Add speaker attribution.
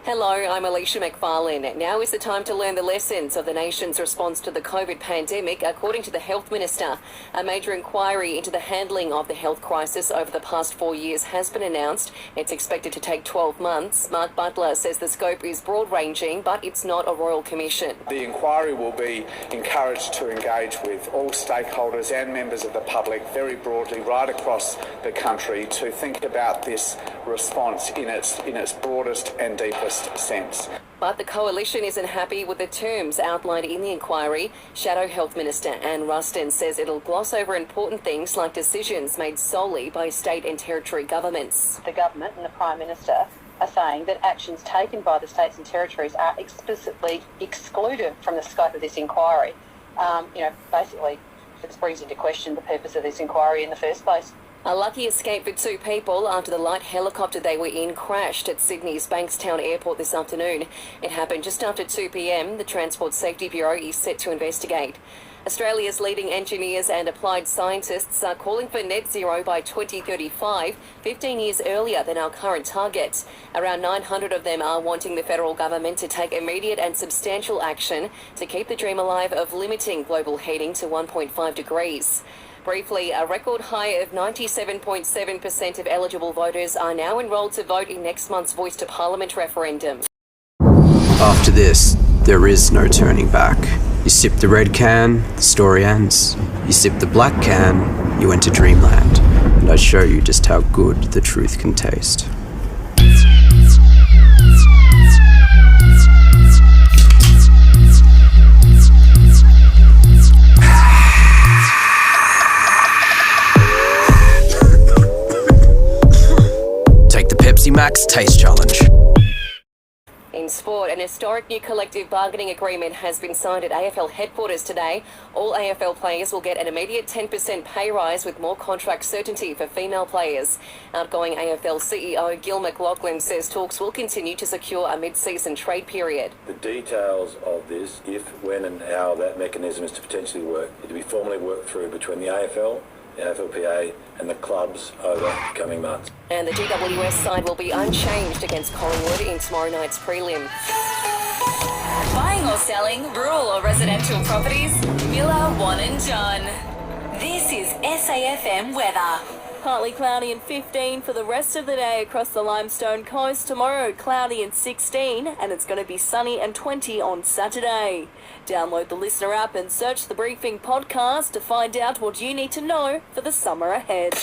Speaker 1: Hello, I'm Alicia McFarland. Now is the time to learn the lessons of the nation's response to the COVID pandemic, according to the Health Minister. A major inquiry into the handling of the health crisis over the past 4 years has been announced. It's expected to take 12 months. Mark Butler says the scope is broad-ranging, but it's not a royal commission.
Speaker 2: The inquiry will be encouraged to engage with all stakeholders and members of the public very broadly right across the country to think about this response in its broadest and deepest sense.
Speaker 1: But the coalition isn't happy with the terms outlined in the inquiry. Shadow Health Minister Anne Ruston says it'll gloss over important things like decisions made solely by state and territory governments.
Speaker 3: The government and the Prime Minister are saying that actions taken by the states and territories are explicitly excluded from the scope of this inquiry. Basically, this brings into question the purpose of this inquiry in the first place.
Speaker 1: A lucky escape for two people after the light helicopter they were in crashed at Sydney's Bankstown Airport this afternoon. It happened just after 2 p.m. The Transport Safety Bureau is set to investigate. Australia's leading engineers and applied scientists are calling for net zero by 2035, 15 years earlier than our current target. Around 900 of them are wanting the federal government to take immediate and substantial action to keep the dream alive of limiting global heating to 1.5 degrees. Briefly, a record high of 97.7% of eligible voters are now enrolled to vote in next month's Voice to Parliament referendum.
Speaker 4: After this, there is no turning back. You sip the red can, the story ends. You sip the black can, you enter dreamland. And I show you just how good the truth can taste. Max Taste Challenge.
Speaker 1: In sport, an historic new collective bargaining agreement has been signed at AFL headquarters today. All AFL players will get an immediate 10% pay rise with more contract certainty for female players. Outgoing AFL CEO Gil McLachlan says talks will continue to secure a mid-season trade period.
Speaker 5: The details of this, if, when and how that mechanism is to potentially work, is to be formally worked through between the AFL, the AFLPA and the clubs over the coming months.
Speaker 1: And the GWS side will be unchanged against Collingwood in tomorrow night's prelim.
Speaker 6: Buying or selling, rural or residential properties, Miller, Wan and John. This is SAFM weather.
Speaker 7: Partly cloudy and 15 for the rest of the day across the Limestone coast. Tomorrow, cloudy and 16, and it's going to be sunny and 20 on Saturday. Download the Listener app and search the Briefing podcast to find out what you need to know for the summer ahead.